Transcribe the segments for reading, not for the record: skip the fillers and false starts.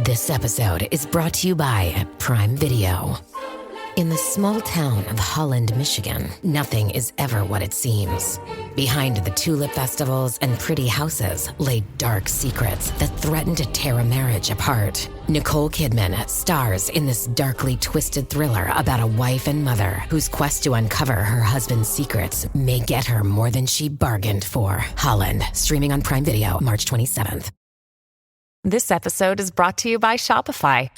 This episode is brought to you by Prime Video. In the small town of Holland, Michigan, nothing is ever what it seems. Behind the tulip festivals and pretty houses lay dark secrets that threaten to tear a marriage apart. Nicole Kidman stars in this darkly twisted thriller about a wife and mother whose quest to uncover her husband's secrets may get her more than she bargained for. Holland, streaming on Prime Video March 27th. This episode is brought to you by Shopify.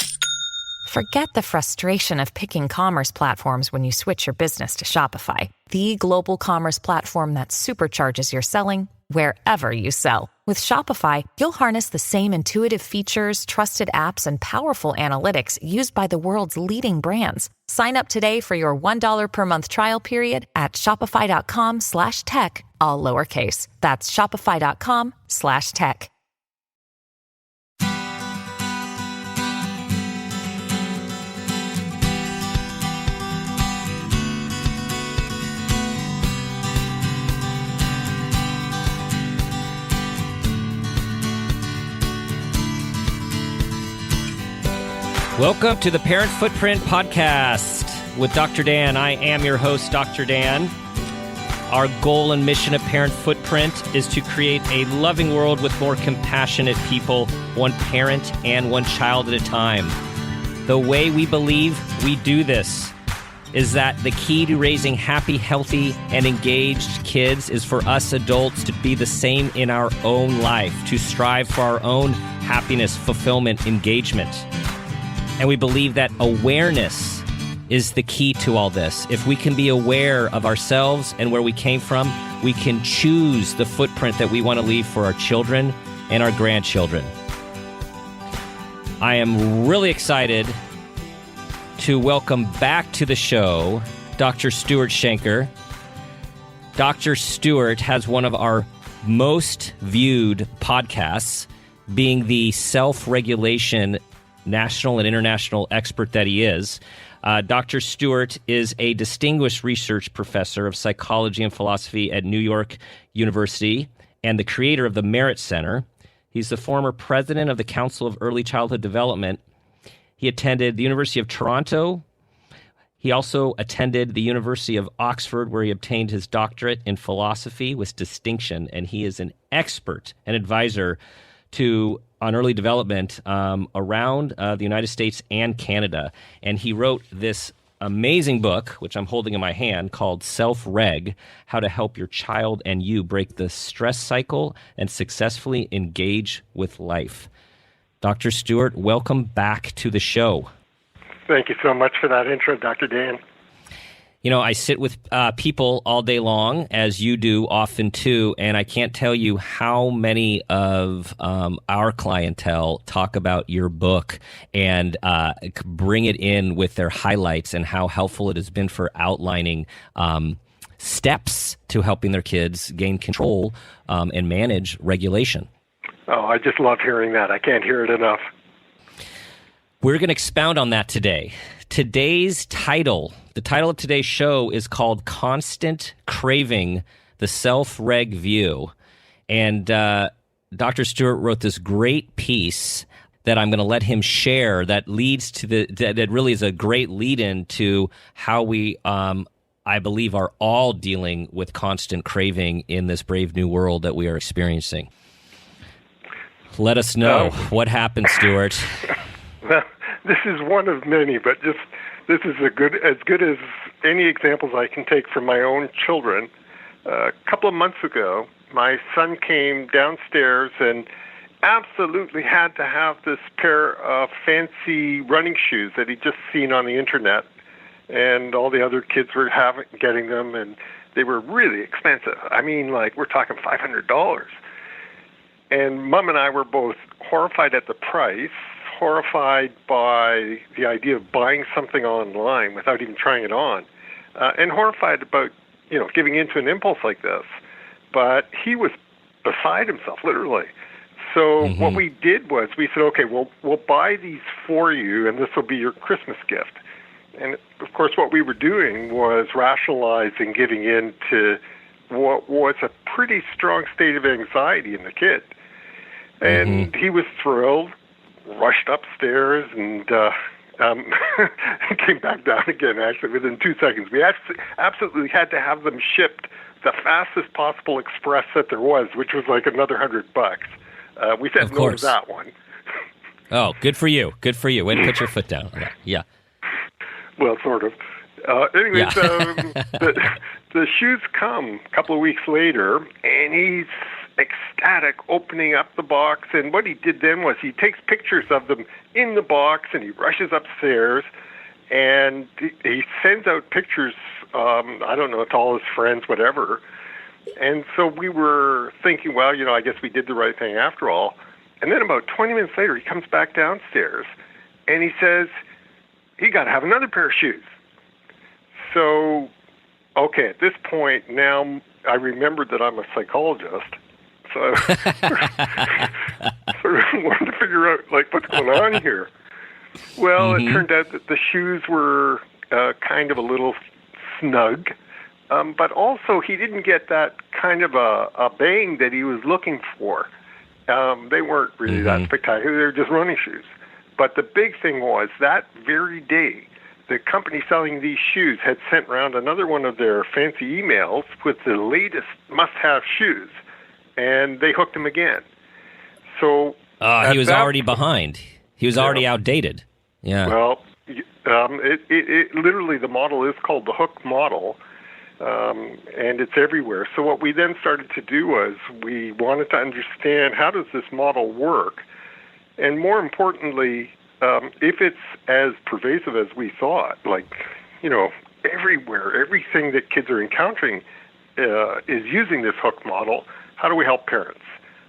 Forget the frustration of picking commerce platforms when you switch your business to Shopify, the global commerce platform that supercharges your selling wherever you sell. With Shopify, you'll harness the same intuitive features, trusted apps, and powerful analytics used by the world's leading brands. Sign up today for your $1 per month trial period at shopify.com/tech, all lowercase. That's shopify.com/tech. Welcome to the Parent Footprint Podcast with Dr. Dan. I am your host, Dr. Dan. Our goal and mission at Parent Footprint is to create a loving world with more compassionate people, one parent and one child at a time. The way we believe we do this is that the key to raising happy, healthy, and engaged kids is for us adults to be the same in our own life, to strive for our own happiness, fulfillment, engagement. And we believe that awareness is the key to all this. If we can be aware of ourselves and where we came from, we can choose the footprint that we want to leave for our children and our grandchildren. I am really excited to welcome back to the show Dr. Stuart Shanker. Dr. Stuart has one of our most viewed podcasts, being the self-regulation national and international expert that he is. Dr. Stuart is a distinguished research professor of psychology and philosophy at New York University and the creator of the Merit Center. He's the former president of the Council of Early Childhood Development. He attended the University of Toronto. He also attended the University of Oxford, where he obtained his doctorate in philosophy with distinction, and he is an expert and advisor on early development around the United States and Canada. And he wrote this amazing book, which I'm holding in my hand, called Self-Reg, How to Help Your Child and You Break the Stress Cycle and Successfully Engage with Life. Dr. Stuart, welcome back to the show. Thank you so much for that intro, Dr. Dan. You know, I sit with people all day long, as you do often too, and I can't tell you how many of our clientele talk about your book and bring it in with their highlights and how helpful it has been for outlining steps to helping their kids gain control and manage regulation. Oh, I just love hearing that. I can't hear it enough. We're going to expound on that today. The title of today's show is called Constant Craving, the Self-Reg View. And Dr. Stuart wrote this great piece that I'm going to let him share that leads to that really is a great lead-in to how we, I believe, are all dealing with constant craving in this brave new world that we are experiencing. Let us know what happened, Stuart. Well, this is one of many, but this is as good as any examples I can take from my own children. A couple of months ago, my son came downstairs and absolutely had to have this pair of fancy running shoes that he'd just seen on the internet, and all the other kids were getting them, and they were really expensive. I mean, like, we're talking $500. And Mom and I were both horrified at the price, horrified by the idea of buying something online without even trying it on, and horrified about, giving into an impulse like this. But he was beside himself, literally. So what we did was we said, okay, we'll buy these for you, and this will be your Christmas gift. And, of course, what we were doing was rationalizing giving in to what was a pretty strong state of anxiety in the kid. And he was thrilled. rushed upstairs and came back down again, actually, within 2 seconds. We absolutely had to have them shipped the fastest possible express that there was, which was like another $100. We said no to that one. Oh, good for you. Good for you. Way to put your foot down. Yeah. Well, sort of. Anyways, the shoes come a couple of weeks later, and he's ecstatic opening up the box. And what he did then was he takes pictures of them in the box, and he rushes upstairs, and he sends out pictures, I don't know, to all his friends, whatever. And so we were thinking, well, I guess we did the right thing after all. And then about 20 minutes later, he comes back downstairs, and he says, he got to have another pair of shoes. So, okay, at this point, now I remembered that I'm a psychologist. So I sort of wanted to figure out, what's going on here. Well, It turned out that the shoes were kind of a little snug, but also he didn't get that kind of a bang that he was looking for. They weren't really that spectacular. They were just running shoes. But the big thing was that very day, the company selling these shoes had sent around another one of their fancy emails with the latest must-have shoes, and they hooked him again. So he was already behind. He was already outdated. Yeah. Well, it literally, the model is called the hook model, and it's everywhere. So what we then started to do was we wanted to understand, how does this model work? And more importantly, if it's as pervasive as we thought, everywhere, everything that kids are encountering is using this hook model, how do we help parents?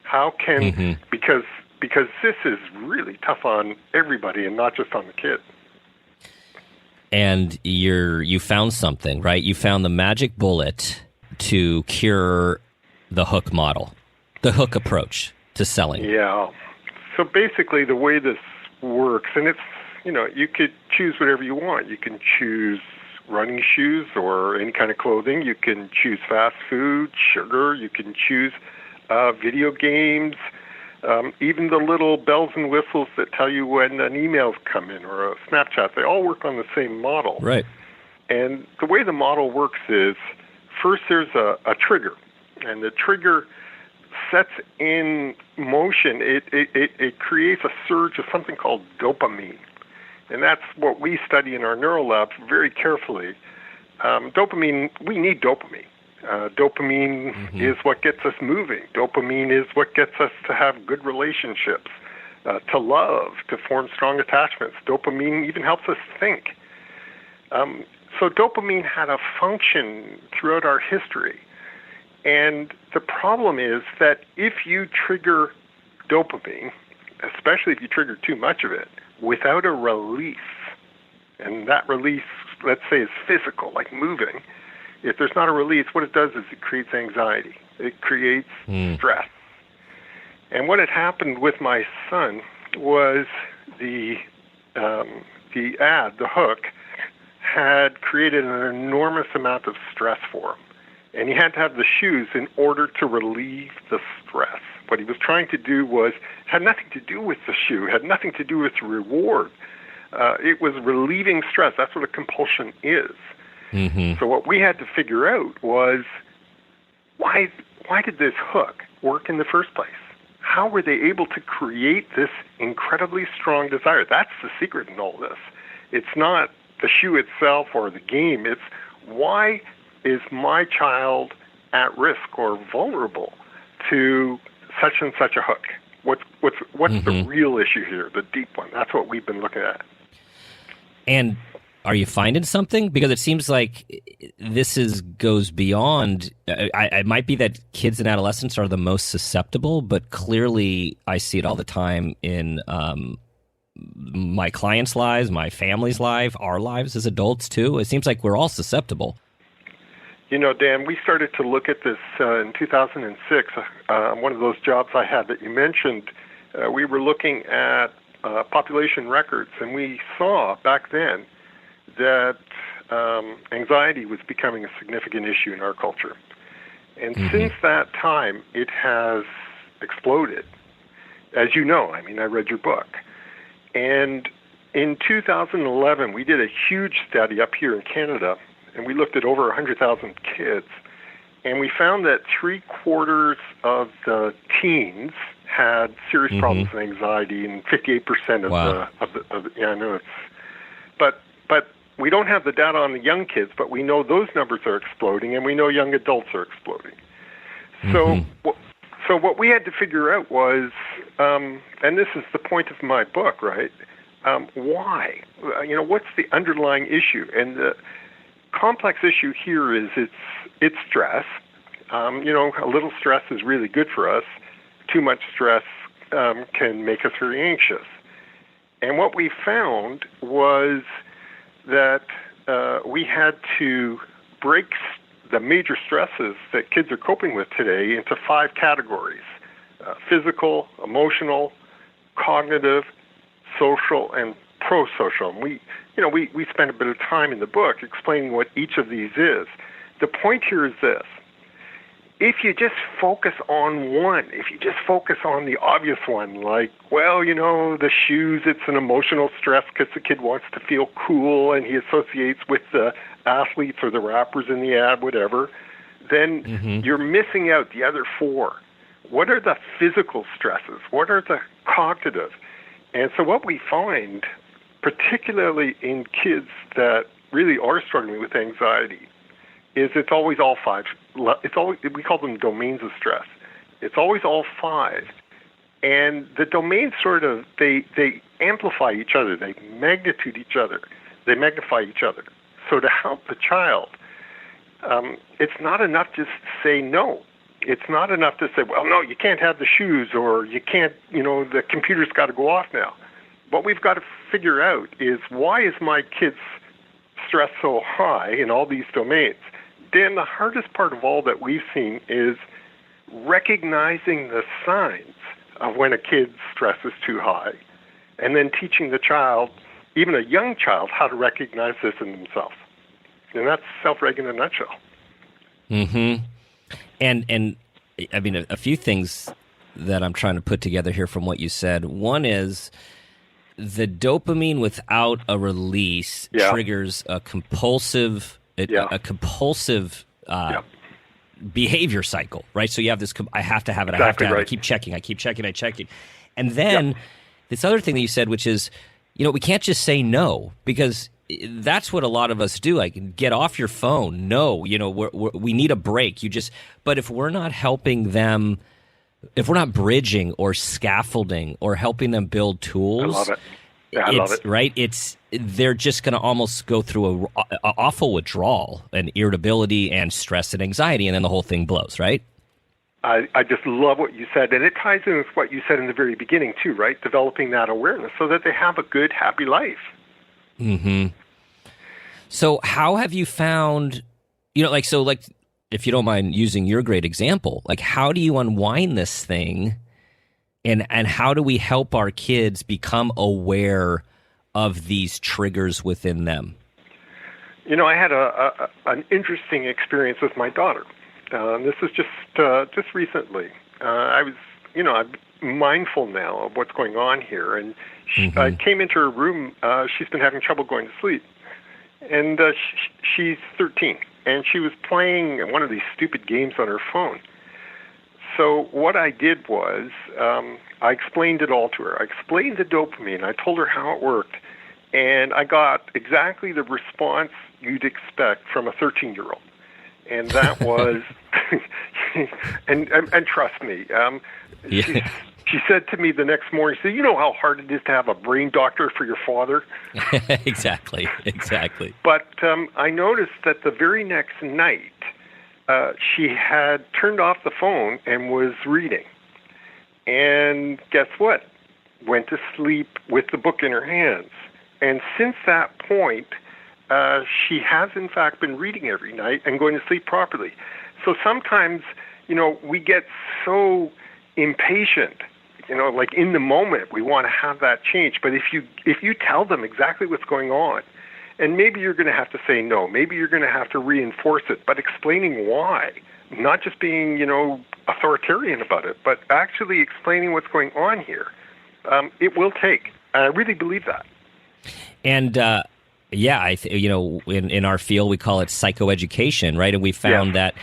How can, because this is really tough on everybody and not just on the kid. And you found something, right? You found the magic bullet to cure the hook model, the hook approach to selling. Yeah. So basically the way this works, and it's, you could choose whatever you want. You can choose running shoes or any kind of clothing. You can choose fast food, sugar. You can choose video games, even the little bells and whistles that tell you when an email's come in or a Snapchat. They all work on the same model. Right. And the way the model works is, first there's a trigger, and the trigger sets in motion. It creates a surge of something called dopamine. And that's what we study in our neural lab very carefully. Dopamine, we need dopamine. Dopamine is what gets us moving. Dopamine is what gets us to have good relationships, to love, to form strong attachments. Dopamine even helps us think. So dopamine had a function throughout our history. And the problem is that if you trigger dopamine, especially if you trigger too much of it, without a release, and that release, let's say, is physical, like moving, if there's not a release, what it does is it creates anxiety. It creates stress. And what had happened with my son was the hook, had created an enormous amount of stress for him. And he had to have the shoes in order to relieve the stress. What he was trying to do had nothing to do with the shoe, had nothing to do with the reward. It was relieving stress. That's what a compulsion is. So what we had to figure out was, why did this hook work in the first place? How were they able to create this incredibly strong desire? That's the secret in all this. It's not the shoe itself or the game. It's, why is my child at risk or vulnerable to such and such a hook? What's the real issue here, the deep one? That's what we've been looking at. And are you finding something? Because it seems like goes beyond. It might be that kids and adolescents are the most susceptible, but clearly I see it all the time in my clients' lives, my family's life, our lives as adults too. It seems like we're all susceptible. Dan, we started to look at this in 2006. One of those jobs I had that you mentioned, we were looking at population records, and we saw back then that anxiety was becoming a significant issue in our culture. And since that time, it has exploded. As you know, I read your book. And in 2011, we did a huge study up here in Canada, and we looked at over 100,000 kids. And we found that 3/4 of the teens had serious problems with anxiety, and 58% of I know it's, but we don't have the data on the young kids, but we know those numbers are exploding, and we know young adults are exploding. So what we had to figure out was, and this is the point of my book, right? Why? What's the underlying issue? And the complex issue here is it's stress. A little stress is really good for us. Too much stress can make us very anxious. And what we found was that we had to break the major stresses that kids are coping with today into 5 categories: physical, emotional, cognitive, social, and pro-social. And we spent a bit of time in the book explaining what each of these is. The point here is this: if you just focus on one, if you just focus on the obvious one, like, the shoes, it's an emotional stress because the kid wants to feel cool and he associates with the athletes or the rappers in the ad, whatever, then you're missing out the other 4. What are the physical stresses? What are the cognitive? And so what we find, particularly in kids that really are struggling with anxiety, is it's always all 5. We call them domains of stress. It's always all 5. And the domains sort of, they amplify each other. They magnitude each other. They magnify each other. So to help the child, it's not enough just to say no. It's not enough to say, well, no, you can't have the shoes, or you can't, the computer's got to go off now. What we've got to figure out is, why is my kid's stress so high in all these domains? Dan, the hardest part of all that we've seen is recognizing the signs of when a kid's stress is too high, and then teaching the child, even a young child, how to recognize this in themselves. And that's Self-Reg in a nutshell. And I mean, a few things that I'm trying to put together here from what you said. One is the dopamine without a release triggers a compulsive behavior cycle, right? So you have this, I have to have it, exactly, I keep checking. And then this other thing that you said, which is, we can't just say no, because that's what a lot of us do. Like, get off your phone. No, we need a break. But if we're not helping them, if we're not bridging or scaffolding or helping them build tools, I love it. Yeah, I love it. Right? They're just going to almost go through a awful withdrawal and irritability and stress and anxiety, and then the whole thing blows, right? I just love what you said, and it ties in with what you said in the very beginning too, right? Developing that awareness so that they have a good, happy life. So how have you found, if you don't mind using your great example, like, how do you unwind this thing, and how do we help our kids become aware of these triggers within them? I had an interesting experience with my daughter. This is just recently. I'm mindful now of what's going on here, and I came into her room. She's been having trouble going to sleep, and she's 13, and she was playing one of these stupid games on her phone. So what I did was, I explained it all to her. I explained the dopamine. I told her how it worked, and I got exactly the response you'd expect from a 13-year-old. And that was, and trust me, she said to me the next morning, she said, "You know how hard it is to have a brain doctor for your father?" Exactly. But I noticed that the very next night, she had turned off the phone and was reading. And guess what? Went to sleep with the book in her hands. And since that point, she has, in fact, been reading every night and going to sleep properly. So sometimes, we get so impatient, like in the moment, we want to have that change. But if you tell them exactly what's going on, and maybe you're going to have to say no, maybe you're going to have to reinforce it, but explaining why, not just being, authoritarian about it, but actually explaining what's going on here, it will take. I really believe that. And in our field we call it psychoeducation, right? And we found that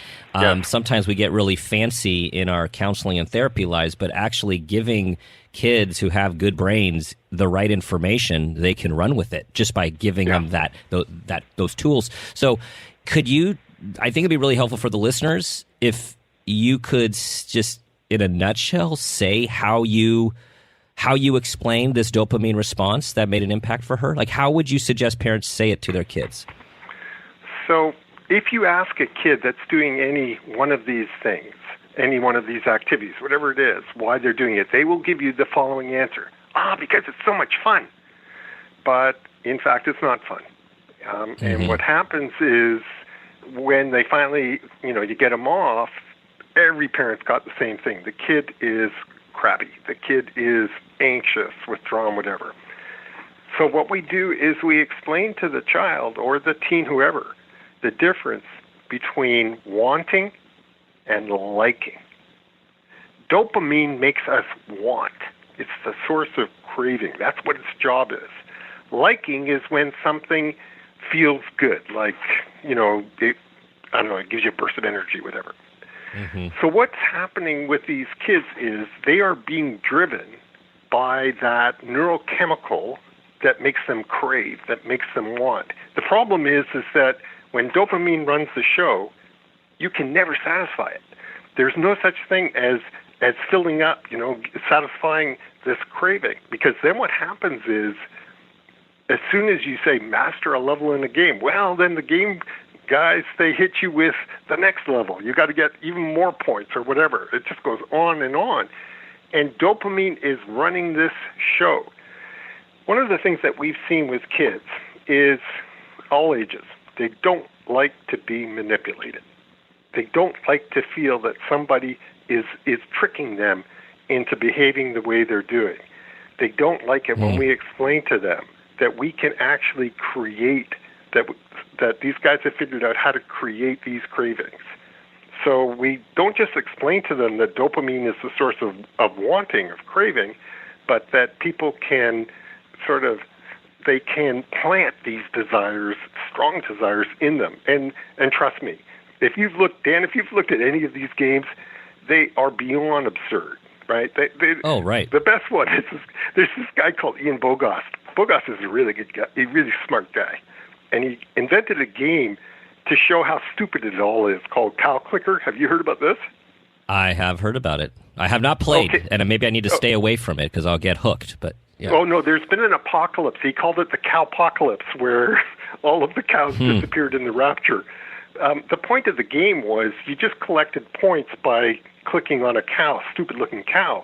sometimes we get really fancy in our counseling and therapy lives, but actually giving kids who have good brains the right information, they can run with it just by giving them those tools. So could you, I think it'd be really helpful for the listeners if you could just in a nutshell say how you explained this dopamine response that made an impact for her? Like, how would you suggest parents say it to their kids? So if you ask a kid that's doing any one of these things, any one of these activities, whatever it is, why they're doing it, they will give you the following answer. Because it's so much fun. But in fact, it's not fun. And what happens is when they finally, you get them off, every parent's got the same thing. The kid is crabby. The kid is anxious, withdrawn, whatever. So what we do is we explain to the child or the teen, whoever, the difference between wanting and liking. Dopamine makes us want. It's the source of craving. That's what its job is. Liking is when something feels good, like, it gives you a burst of energy, whatever. So what's happening with these kids is they are being driven by that neurochemical that makes them crave, that makes them want. The problem is that when dopamine runs the show, you can never satisfy it. There's no such thing as filling up, satisfying this craving. Because then what happens is, as soon as you say master a level in a game, well, then the game guys, they hit you with the next level. You got to get even more points or whatever. It just goes on. And dopamine is running this show. One of the things that we've seen with kids is all ages. They don't like to be manipulated. They don't like to feel that somebody is tricking them into behaving the way they're doing. They don't like it when we explain to them that we can actually create, that these guys have figured out how to create these cravings. So we don't just explain to them that dopamine is the source of wanting, of craving, but that people can they can plant these desires, strong desires in them. And trust me, if you've looked at any of these games, they are beyond absurd, right? Right. The best one is there's this guy called Ian Bogost. Bogost is a really good guy, a really smart guy. And he invented a game to show how stupid it all is called Cow Clicker. Have you heard about this? I have heard about it. I have not played, and maybe I need to stay away from it because I'll get hooked. But yeah. Oh, no, there's been an apocalypse. He called it the cowpocalypse, where all of the cows disappeared in the rapture. The point of the game was you just collected points by clicking on a cow, stupid-looking cow.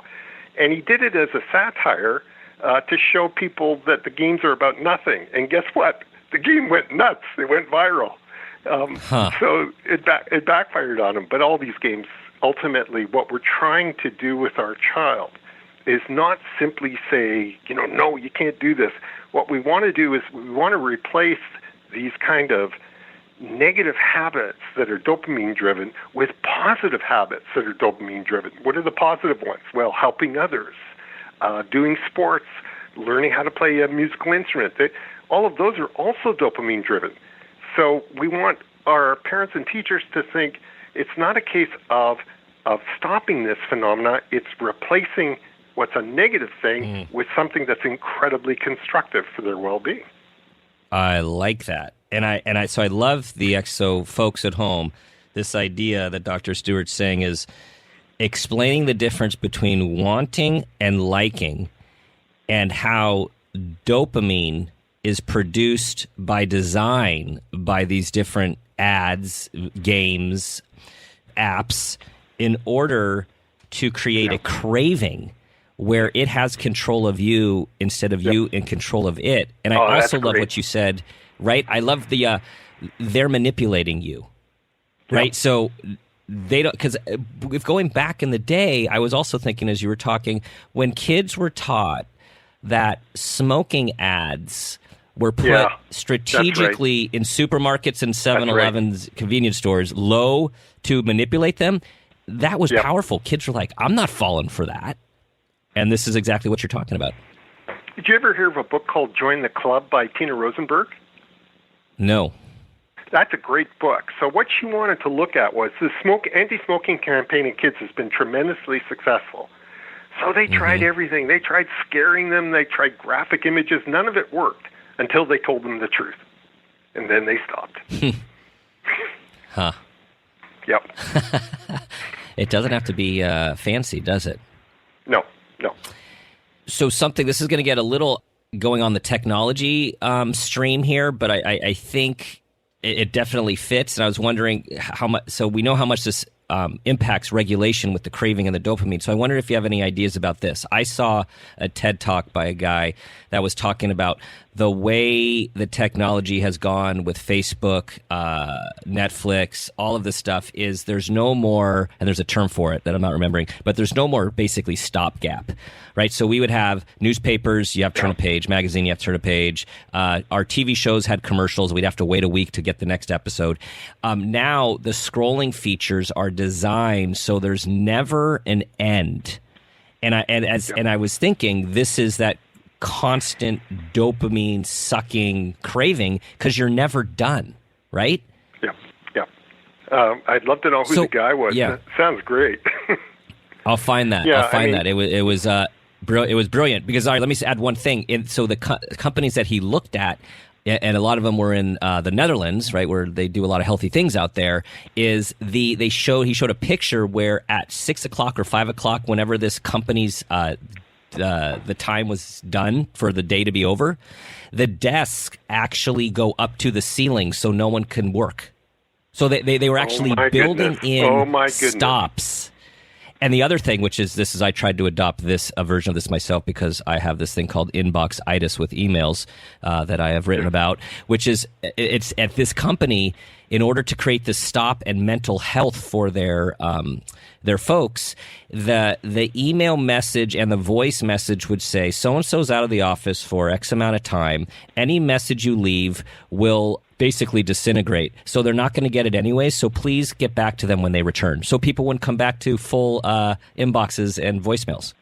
And he did it as a satire to show people that the games are about nothing. And guess what? The game went nuts. It went viral. So it backfired on him. But all these games, ultimately, what we're trying to do with our child is not simply say, no, you can't do this. What we want to do is we want to replace these kind of negative habits that are dopamine-driven with positive habits that are dopamine-driven. What are the positive ones? Well, helping others, doing sports, learning how to play a musical instrument. All of those are also dopamine-driven. So we want our parents and teachers to think it's not a case of stopping this phenomena. It's replacing what's a negative thing with something that's incredibly constructive for their well-being. I like that. So I love so folks at home, this idea that Dr. Stewart's saying is explaining the difference between wanting and liking and how dopamine is produced by design by these different ads, games, apps in order to create a craving where it has control of you instead of you in control of it. And I also love what you said, right? I love they're manipulating you, right? So they don't, because if going back in the day, I was also thinking as you were talking, when kids were taught that smoking ads were put strategically in supermarkets and 7-Elevens convenience stores low to manipulate them, that was powerful. Kids were like, I'm not falling for that. And this is exactly what you're talking about. Did you ever hear of a book called Join the Club by Tina Rosenberg? No. That's a great book. So what she wanted to look at was the anti-smoking campaign in kids has been tremendously successful. So they tried everything. They tried scaring them. They tried graphic images. None of it worked until they told them the truth. And then they stopped. Huh. Yep. It doesn't have to be fancy, does it? No. So this is going to get a little going on the technology stream here, but I think it definitely fits. And I was wondering how much, so we know how much this impacts regulation with the craving and the dopamine. So I wonder if you have any ideas about this. I saw a TED Talk by a guy that was talking about the way the technology has gone with Facebook, Netflix, all of this stuff is there's no more, and there's a term for it that I'm not remembering, but there's no more basically stopgap, right? So we would have newspapers, you have to turn a page, magazine, you have to turn a page. Our TV shows had commercials. We'd have to wait a week to get the next episode. Now the scrolling features are designed so there's never an end. And I was thinking this is that constant dopamine sucking craving because you're never done, right? Yeah. I'd love to know who the guy was. Yeah. That sounds great. I'll find that. Yeah, I'll find that. It was brilliant because let me add one thing. So the companies that he looked at, and a lot of them were in the Netherlands, right, where they do a lot of healthy things out there. He showed a picture where at 6 o'clock or 5 o'clock, whenever this company's the time was done for the day to be over, the desks actually go up to the ceiling so no one can work. So they were actually building in stops. And the other thing, which is I tried to adopt a version of this myself because I have this thing called inbox-itis with emails that I have written about, which is it's at this company, in order to create this stop and mental health for their folks, the email message and the voice message would say, so-and-so's out of the office for X amount of time. Any message you leave will basically disintegrate. So they're not going to get it anyway. So please get back to them when they return. So people wouldn't come back to full inboxes and voicemails.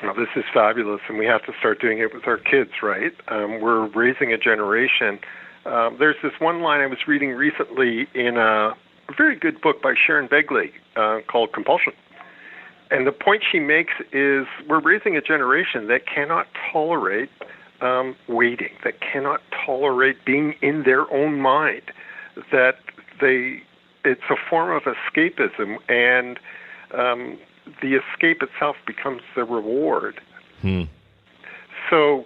Well, this is fabulous, and we have to start doing it with our kids, right? We're raising a generation. There's this one line I was reading recently in a very good book by Sharon Begley called Compulsion. And the point she makes is we're raising a generation that cannot tolerate waiting, that cannot tolerate being in their own mind, that it's a form of escapism, and the escape itself becomes the reward. So,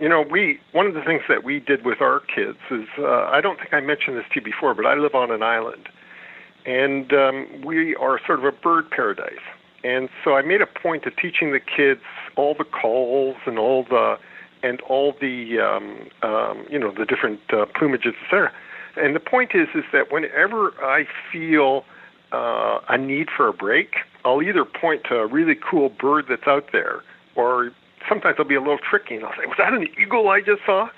one of the things that we did with our kids is, I don't think I mentioned this to you before, but I live on an island, and we are sort of a bird paradise. And so I made a point of teaching the kids all the calls and all the the different plumages, etc. And the point is that whenever I feel a need for a break, I'll either point to a really cool bird that's out there, or sometimes I'll be a little tricky and I'll say, was that an eagle I just saw?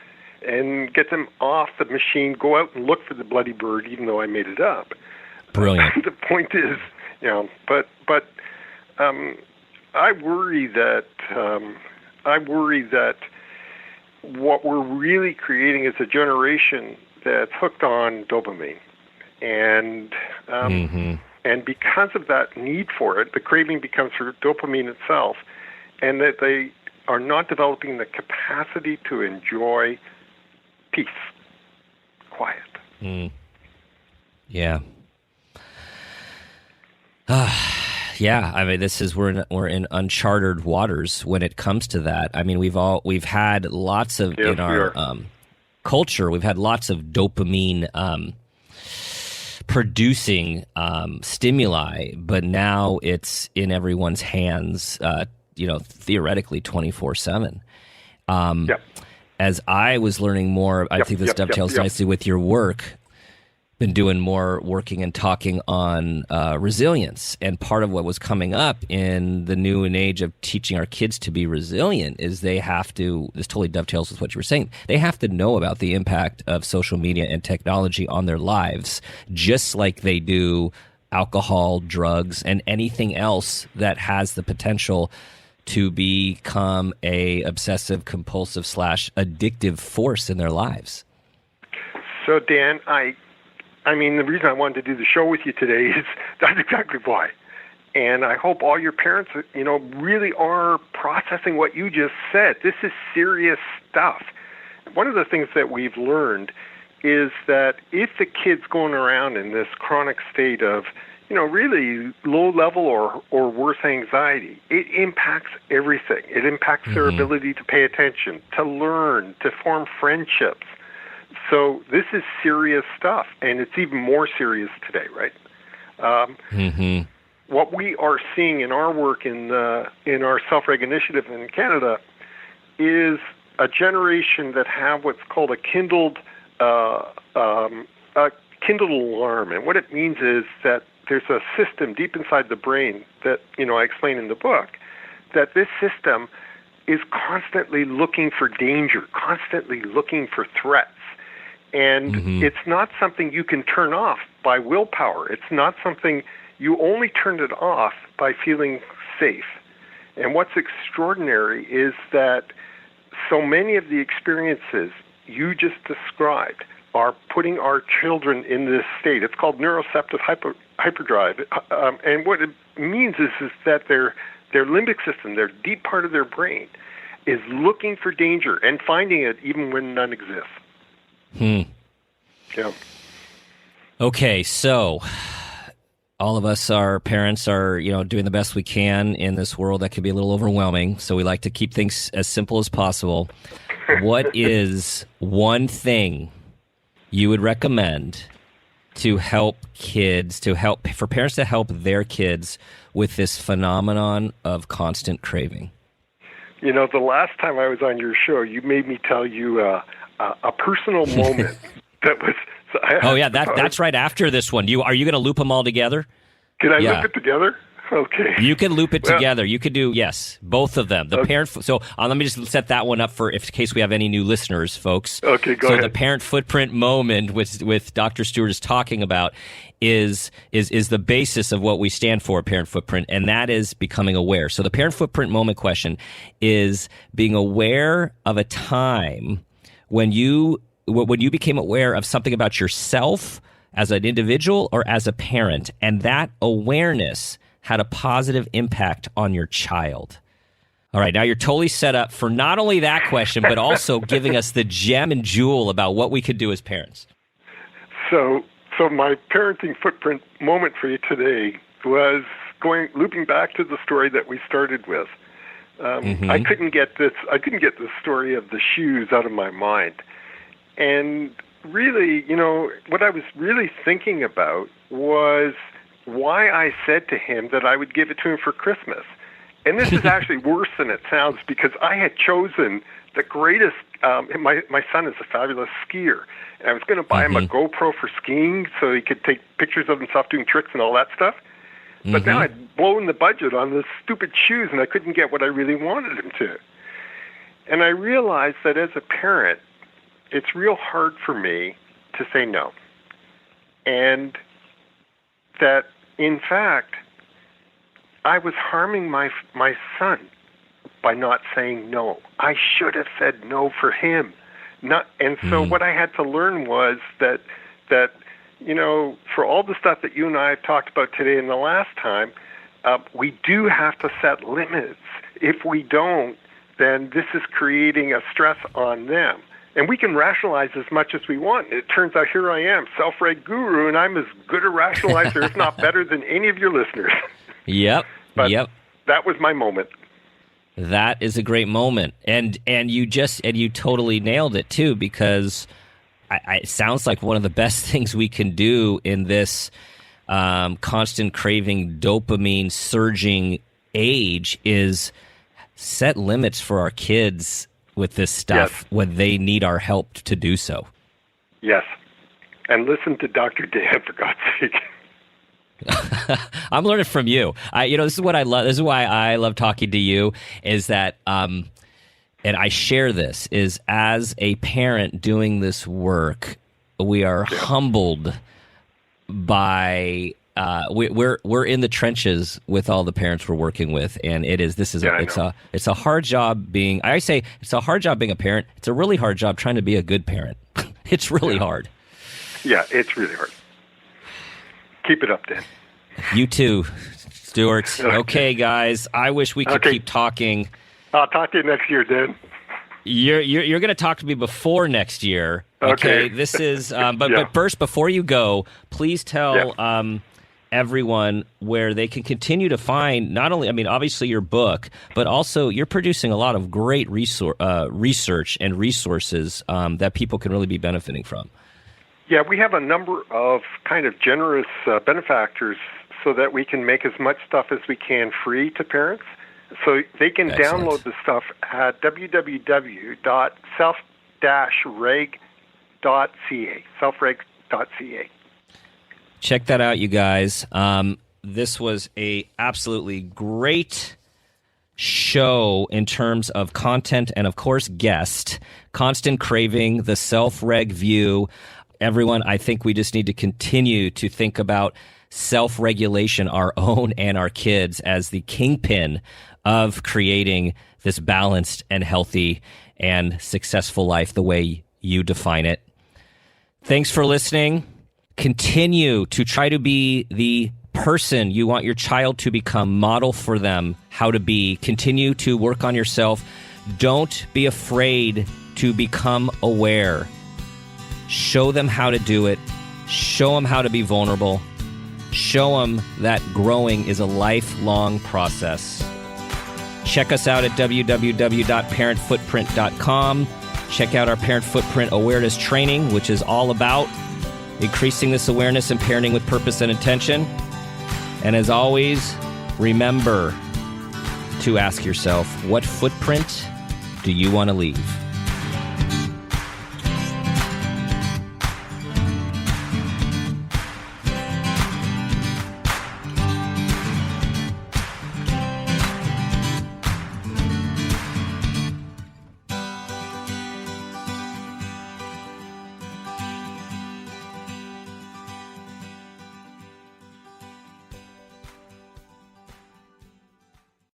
And get them off the machine, go out and look for the bloody bird, even though I made it up. Brilliant. The point is, but I worry that what we're really creating is a generation that's hooked on dopamine, and because of that need for it, the craving becomes for dopamine itself, and that they are not developing the capacity to enjoy peace, quiet. Yeah. Yeah, I mean, we're in uncharted waters when it comes to that. I mean, we've had lots of in our culture. We've had lots of dopamine producing stimuli, but now it's in everyone's hands. Theoretically 24/7. As I was learning more, I think this dovetails nicely with your work. Been doing more working and talking on resilience, and part of what was coming up in the new age of teaching our kids to be resilient is they have to, this totally dovetails with what you were saying, they have to know about the impact of social media and technology on their lives, just like they do alcohol, drugs, and anything else that has the potential to become a obsessive compulsive / addictive force in their lives? So, Dan, I mean, the reason I wanted to do the show with you today is that's exactly why. And I hope all your parents, really are processing what you just said. This is serious stuff. One of the things that we've learned is that if the kid's going around in this chronic state of, really low level or worse anxiety, it impacts everything. It impacts their ability to pay attention, to learn, to form friendships. So this is serious stuff, and it's even more serious today, right? What we are seeing in our work in our Self-Reg initiative in Canada is a generation that have what's called a kindled alarm. And what it means is that there's a system deep inside the brain that, I explain in the book, that this system is constantly looking for danger, constantly looking for threats. And it's not something you can turn off by willpower. It's not something you only turn it off by feeling safe. And what's extraordinary is that so many of the experiences you just described are putting our children in this state. It's called neuroceptive hyperdrive. And what it means is that their limbic system, their deep part of their brain, is looking for danger and finding it even when none exists. Yeah. Okay, so all of us, our parents, are doing the best we can in this world that can be a little overwhelming. So we like to keep things as simple as possible. What is one thing you would recommend to help for parents to help their kids with this phenomenon of constant craving? The last time I was on your show, you made me tell you a personal moment that was. That's right after this one. Are you going to loop them all together? Can I loop it together? Okay. You can loop it together. You could do, both of them. The parent. So let me just set that one up in case we have any new listeners, folks. Okay, go ahead. So the parent footprint moment with Dr. Stuart is talking about is the basis of what we stand for, parent footprint, and that is becoming aware. So the parent footprint moment question is being aware of a time when you became aware of something about yourself as an individual or as a parent, and that awareness had a positive impact on your child. All right, now you're totally set up for not only that question, but also giving us the gem and jewel about what we could do as parents. So my parenting footprint moment for you today was looping back to the story that we started with. I couldn't get the story of the shoes out of my mind. And really, what I was really thinking about was why I said to him that I would give it to him for Christmas. And this is actually worse than it sounds, because I had chosen the greatest, my son is a fabulous skier, and I was going to buy him a GoPro for skiing so he could take pictures of himself doing tricks and all that stuff. But now I'd blown the budget on the stupid shoes, and I couldn't get what I really wanted him to. And I realized that as a parent, it's real hard for me to say no. And that, in fact, I was harming my son by not saying no. I should have said no for him. So what I had to learn was that for all the stuff that you and I have talked about today and the last time, we do have to set limits. If we don't, then this is creating a stress on them. And we can rationalize as much as we want. It turns out here I am, Self-Reg guru, and I'm as good a rationalizer, if not better, than any of your listeners. Yep. That was my moment. That is a great moment, and you totally nailed it too, because it sounds like one of the best things we can do in this constant craving, dopamine surging age is set limits for our kids with this stuff when they need our help to do so. Yes. And listen to Dr. Dan, for God's sake. I'm learning from you. This is what I love. This is why I love talking to you, is that, and I share this, is as a parent doing this work, we are humbled by we're in the trenches with all the parents we're working with, and it's a hard job being. I say it's a hard job being a parent. It's a really hard job trying to be a good parent. It's really hard. Yeah, it's really hard. Keep it up, Dan. You too, Stuart. Okay, guys. I wish we could keep talking. I'll talk to you next year, Dan. You're going to talk to me before next year. Okay. This is. But first, before you go, please tell everyone where they can continue to find not only, obviously your book, but also you're producing a lot of great research and resources that people can really be benefiting from. Yeah, we have a number of kind of generous benefactors so that we can make as much stuff as we can free to parents. So they can download the stuff at www.self-reg.ca, selfreg.ca. Check that out, you guys. This was a absolutely great show in terms of content and, of course, guest. Constant Craving, the Self-Reg View. Everyone, I think we just need to continue to think about self-regulation, our own and our kids, as the kingpin of creating this balanced and healthy and successful life the way you define it. Thanks for listening. Continue to try to be the person you want your child to become. Model for them how to be. Continue to work on yourself. Don't be afraid to become aware. Show them how to do it. Show them how to be vulnerable. Show them that growing is a lifelong process. Check us out at www.parentfootprint.com. Check out our Parent Footprint Awareness Training, which is all about increasing this awareness and parenting with purpose and intention. And as always, remember to ask yourself, what footprint do you want to leave?